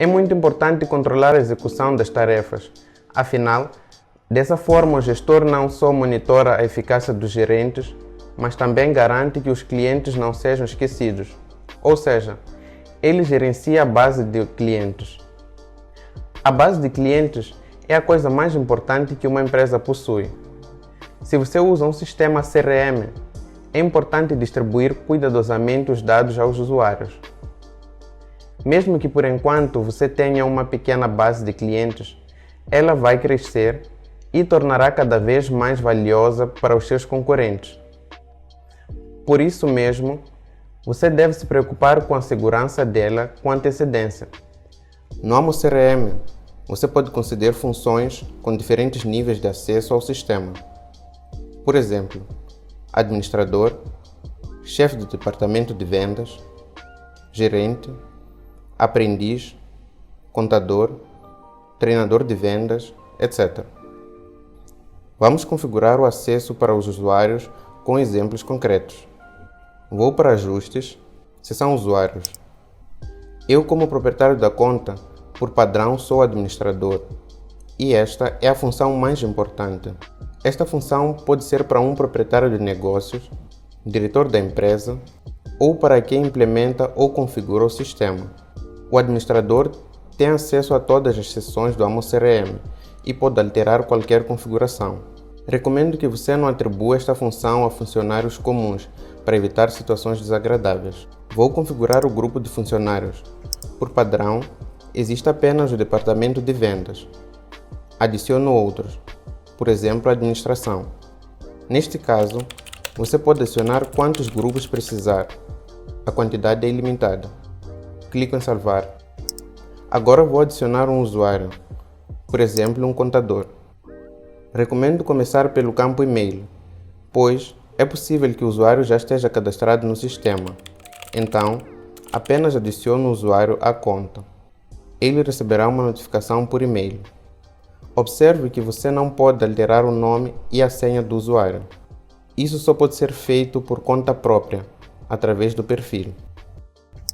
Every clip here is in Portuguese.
É muito importante controlar a execução das tarefas, afinal, dessa forma o gestor não só monitora a eficácia dos gerentes, mas também garante que os clientes não sejam esquecidos, ou seja, ele gerencia a base de clientes. A base de clientes é a coisa mais importante que uma empresa possui. Se você usa um sistema CRM, é importante distribuir cuidadosamente os dados aos usuários. Mesmo que por enquanto você tenha uma pequena base de clientes, ela vai crescer e tornará cada vez mais valiosa para os seus concorrentes. Por isso mesmo, você deve se preocupar com a segurança dela com antecedência. No Amo CRM, você pode conceder funções com diferentes níveis de acesso ao sistema. Por exemplo, administrador, chefe do departamento de vendas, gerente, aprendiz, contador, treinador de vendas, etc. Vamos configurar o acesso para os usuários com exemplos concretos. Vou para Ajustes, Seção Usuários. Eu, como proprietário da conta, por padrão sou administrador, e esta é a função mais importante. Esta função pode ser para um proprietário de negócios, diretor da empresa, ou para quem implementa ou configura o sistema. O administrador tem acesso a todas as seções do Amo CRM e pode alterar qualquer configuração. Recomendo que você não atribua esta função a funcionários comuns para evitar situações desagradáveis. Vou configurar o grupo de funcionários. Por padrão, existe apenas o departamento de vendas. Adiciono outros, por exemplo, a administração. Neste caso, você pode adicionar quantos grupos precisar. A quantidade é ilimitada. Clico em salvar. Agora vou adicionar um usuário, por exemplo, um contador. Recomendo começar pelo campo e-mail, pois é possível que o usuário já esteja cadastrado no sistema. Então, apenas adiciono o usuário à conta. Ele receberá uma notificação por e-mail. Observe que você não pode alterar o nome e a senha do usuário. Isso só pode ser feito por conta própria, através do perfil.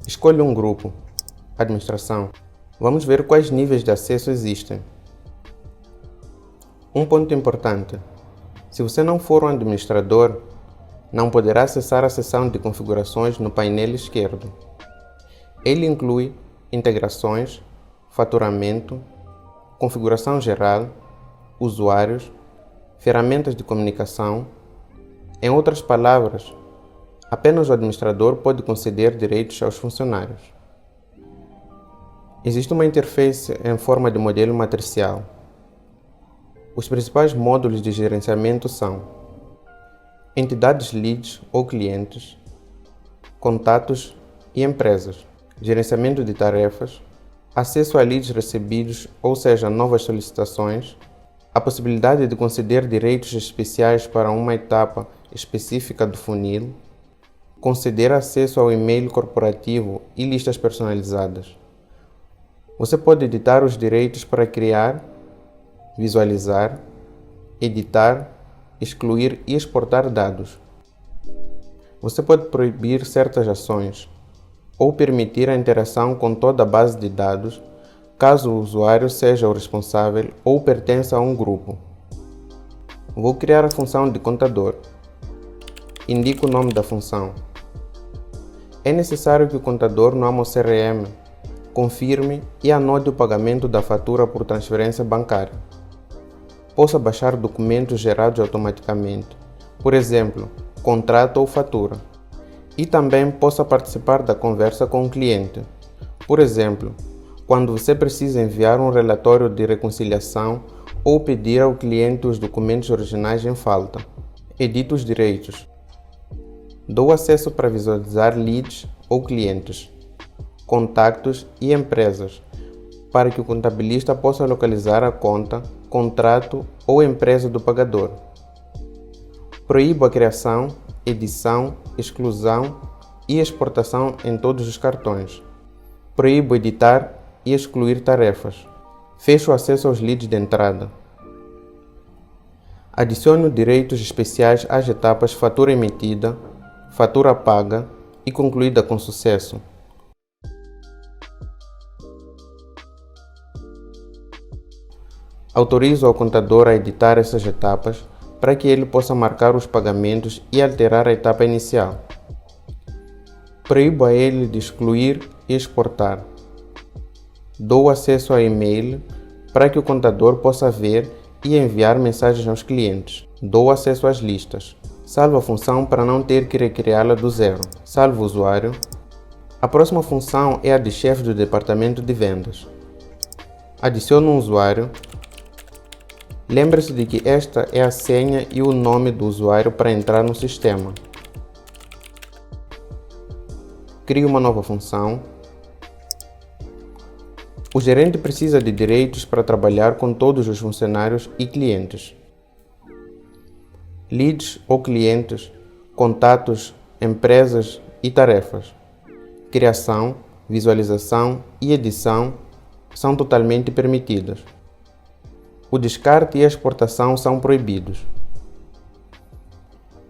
Escolha um grupo, administração. Vamos ver quais níveis de acesso existem. Um ponto importante: se você não for um administrador, não poderá acessar a seção de configurações no painel esquerdo. Ele inclui integrações, faturamento, configuração geral, usuários, ferramentas de comunicação. Em outras palavras, apenas o administrador pode conceder direitos aos funcionários. Existe uma interface em forma de modelo matricial. Os principais módulos de gerenciamento são entidades leads ou clientes, contatos e empresas, gerenciamento de tarefas, acesso a leads recebidos, ou seja, novas solicitações, a possibilidade de conceder direitos especiais para uma etapa específica do funil, conceder acesso ao e-mail corporativo e listas personalizadas. Você pode editar os direitos para criar, visualizar, editar, excluir e exportar dados. Você pode proibir certas ações ou permitir a interação com toda a base de dados, caso o usuário seja o responsável ou pertença a um grupo. Vou criar a função de contador. Indico o nome da função. É necessário que o contador no Amo CRM confirme e anote o pagamento da fatura por transferência bancária. Possa baixar documentos gerados automaticamente, por exemplo, contrato ou fatura, e também possa participar da conversa com o cliente. Por exemplo, quando você precisa enviar um relatório de reconciliação ou pedir ao cliente os documentos originais em falta. Edito os direitos. Dou acesso para visualizar leads ou clientes, contactos e empresas, para que o contabilista possa localizar a conta, contrato ou empresa do pagador. Proíbo a criação, edição, exclusão e exportação em todos os cartões. Proíbo editar e excluir tarefas. Fecho o acesso aos leads de entrada. Adiciono direitos especiais às etapas fatura emitida, fatura paga e concluída com sucesso. Autorizo ao contador a editar essas etapas para que ele possa marcar os pagamentos e alterar a etapa inicial. Proíbo a ele de excluir e exportar. Dou acesso ao e-mail para que o contador possa ver e enviar mensagens aos clientes. Dou acesso às listas. Salvo a função para não ter que recriá-la do zero. Salvo o usuário. A próxima função é a de chefe do departamento de vendas. Adiciono um usuário. Lembre-se de que esta é a senha e o nome do usuário para entrar no sistema. Crio uma nova função. O gerente precisa de direitos para trabalhar com todos os funcionários e clientes. Leads ou clientes, contatos, empresas e tarefas. Criação, visualização e edição são totalmente permitidas. O descarte e a exportação são proibidos.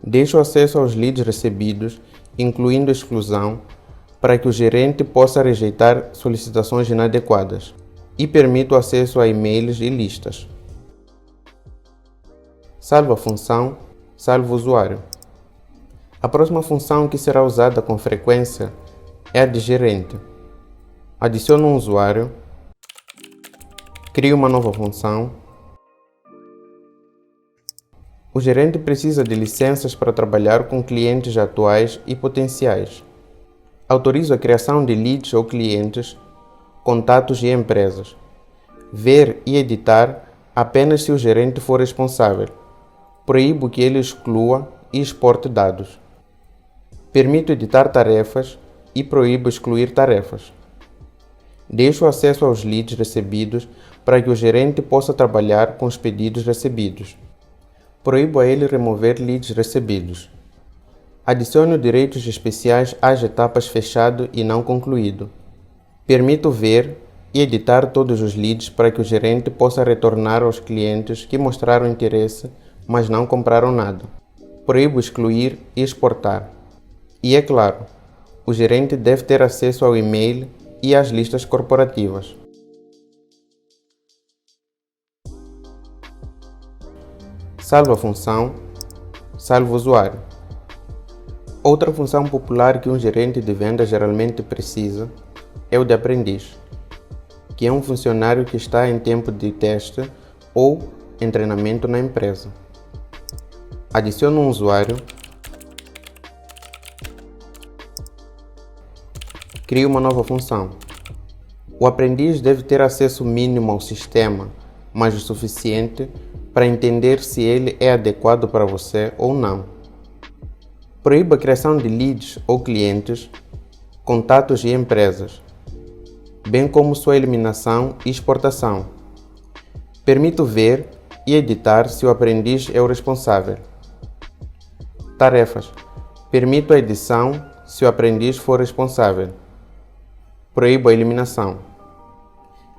Deixo acesso aos leads recebidos, incluindo exclusão, para que o gerente possa rejeitar solicitações inadequadas, e permito acesso a e-mails e listas. Salvo a função, salvo o usuário. A próxima função que será usada com frequência é a de gerente. Adiciono um usuário, crio uma nova função. O gerente precisa de licenças para trabalhar com clientes atuais e potenciais. Autorizo a criação de leads ou clientes, contatos e empresas. Ver e editar apenas se o gerente for responsável. Proíbo que ele exclua e exporte dados. Permito editar tarefas e proíbo excluir tarefas. Deixo acesso aos leads recebidos para que o gerente possa trabalhar com os pedidos recebidos. Proíbo a ele remover leads recebidos. Adiciono direitos especiais às etapas fechado e não concluído. Permito ver e editar todos os leads para que o gerente possa retornar aos clientes que mostraram interesse, mas não compraram nada. Proíbo excluir e exportar. E é claro, o gerente deve ter acesso ao e-mail e às listas corporativas. Salvo a função, salvo o usuário. Outra função popular que um gerente de vendas geralmente precisa é o de aprendiz, que é um funcionário que está em tempo de teste ou em treinamento na empresa. Adiciono um usuário, crio uma nova função. O aprendiz deve ter acesso mínimo ao sistema, mas o suficiente para entender se ele é adequado para você ou não. Proíbo a criação de leads ou clientes, contatos e empresas, bem como sua eliminação e exportação. Permito ver e editar se o aprendiz é o responsável. Tarefas. Permito a edição se o aprendiz for responsável. Proíbo a eliminação.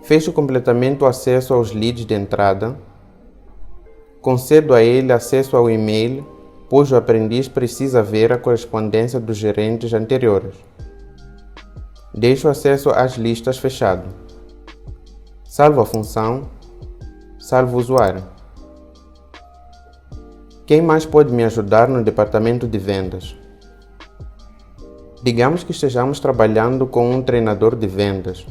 Fecho completamente o acesso aos leads de entrada. Concedo a ele acesso ao e-mail, pois o aprendiz precisa ver a correspondência dos gerentes anteriores. Deixo acesso às listas fechado. Salvo a função, salvo o usuário. Quem mais pode me ajudar no departamento de vendas? Digamos que estejamos trabalhando com um treinador de vendas,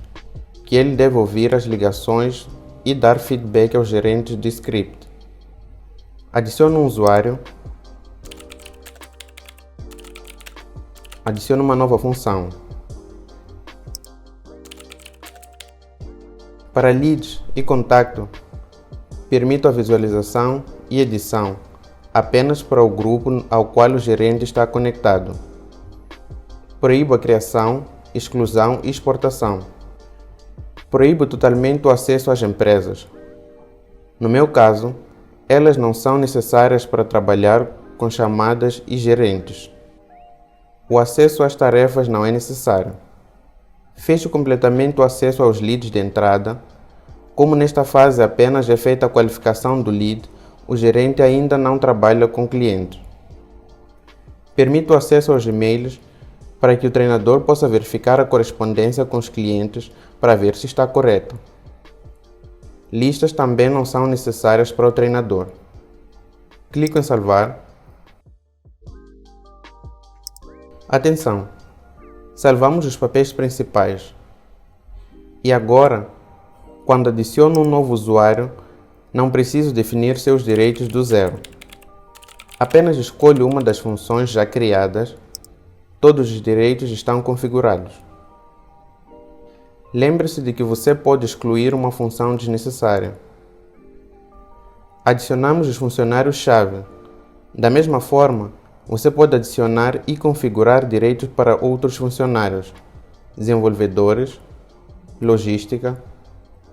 que ele deve ouvir as ligações e dar feedback aos gerentes de script. Adiciono um usuário. Adiciono uma nova função. Para leads e contato, permito a visualização e edição apenas para o grupo ao qual o gerente está conectado. Proíbo a criação, exclusão e exportação. Proíbo totalmente o acesso às empresas. No meu caso, elas não são necessárias para trabalhar com chamadas e gerentes. O acesso às tarefas não é necessário. Fecho completamente o acesso aos leads de entrada. Como nesta fase apenas é feita a qualificação do lead, o gerente ainda não trabalha com clientes. Permito o acesso aos e-mails para que o treinador possa verificar a correspondência com os clientes para ver se está correto. Listas também não são necessárias para o treinador. Clico em salvar. Atenção! Salvamos os papéis principais. E agora, quando adiciono um novo usuário, não preciso definir seus direitos do zero. Apenas escolho uma das funções já criadas. Todos os direitos estão configurados. Lembre-se de que você pode excluir uma função desnecessária. Adicionamos os funcionários-chave. Da mesma forma, você pode adicionar e configurar direitos para outros funcionários, desenvolvedores, logística,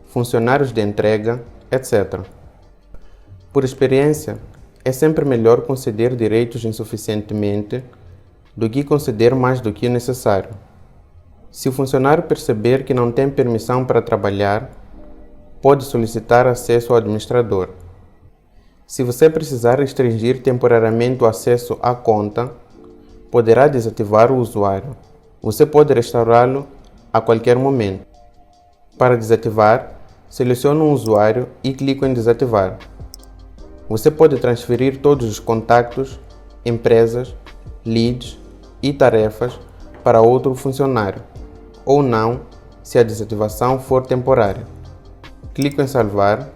funcionários de entrega, etc. Por experiência, é sempre melhor conceder direitos insuficientemente do que conceder mais do que o necessário. Se o funcionário perceber que não tem permissão para trabalhar, pode solicitar acesso ao administrador. Se você precisar restringir temporariamente o acesso à conta, poderá desativar o usuário. Você pode restaurá-lo a qualquer momento. Para desativar, selecione um usuário e clique em desativar. Você pode transferir todos os contactos, empresas, leads e tarefas para outro funcionário, ou não, se a desativação for temporária. Clico em salvar.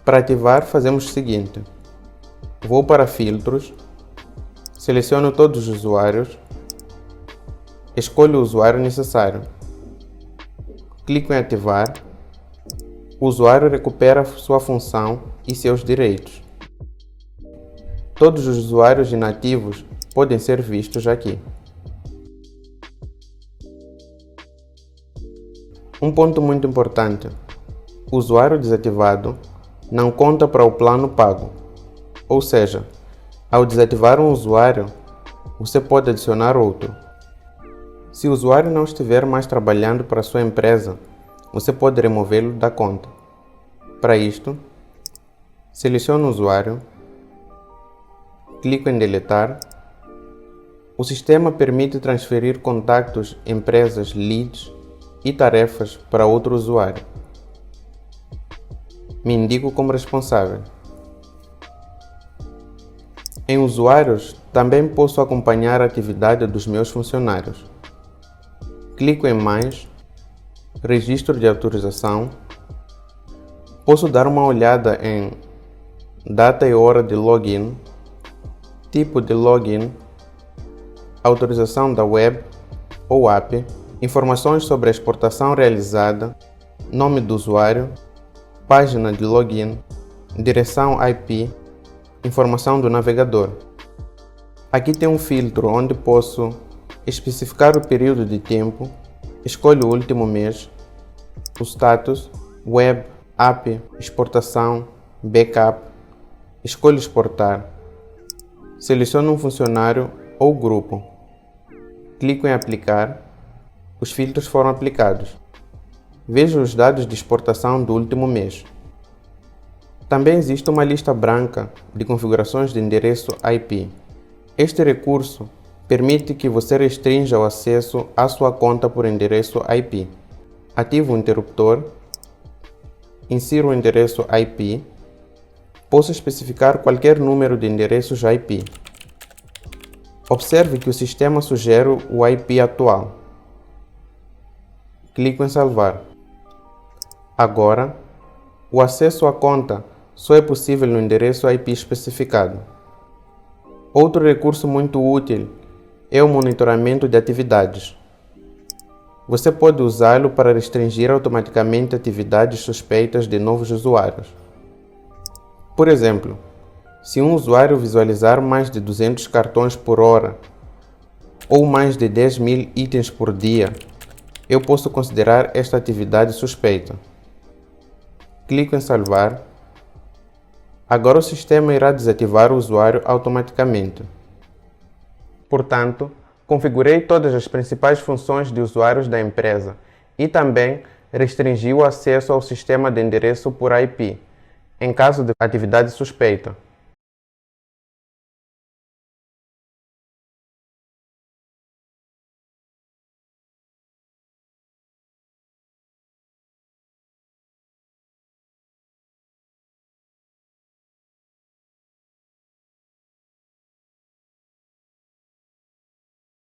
Para ativar, fazemos o seguinte. Vou para Filtros, seleciono todos os usuários, escolho o usuário necessário. Clico em ativar. O usuário recupera sua função e seus direitos. Todos os usuários inativos podem ser vistos aqui. Um ponto muito importante: o usuário desativado não conta para o plano pago. Ou seja, ao desativar um usuário, você pode adicionar outro. Se o usuário não estiver mais trabalhando para a sua empresa, você pode removê-lo da conta. Para isto, seleciono o usuário, clico em deletar. O sistema permite transferir contactos, empresas, leads e tarefas para outro usuário. Me indico como responsável. Em usuários, também posso acompanhar a atividade dos meus funcionários. Clico em mais, registro de autorização. Posso dar uma olhada em data e hora de login, tipo de login, autorização da web ou app, informações sobre a exportação realizada, nome do usuário, página de login, direção IP, informação do navegador. Aqui tem um filtro onde posso especificar o período de tempo, escolho o último mês, o status, web, app, exportação, backup, escolho exportar, seleciono um funcionário ou grupo, clico em aplicar, os filtros foram aplicados. Vejo os dados de exportação do último mês. Também existe uma lista branca de configurações de endereço IP. Este recurso permite que você restrinja o acesso à sua conta por endereço IP. Ativo o interruptor, insiro o endereço IP, posso especificar qualquer número de endereços IP. Observe que o sistema sugere o IP atual. Clico em salvar. Agora, o acesso à conta só é possível no endereço IP especificado. Outro recurso muito útil é o monitoramento de atividades. Você pode usá-lo para restringir automaticamente atividades suspeitas de novos usuários. Por exemplo, se um usuário visualizar mais de 200 cartões por hora ou mais de 10.000 itens por dia, eu posso considerar esta atividade suspeita. Clico em salvar. Agora o sistema irá desativar o usuário automaticamente. Portanto, configurei todas as principais funções de usuários da empresa e também restringi o acesso ao sistema de endereço por IP, em caso de atividade suspeita.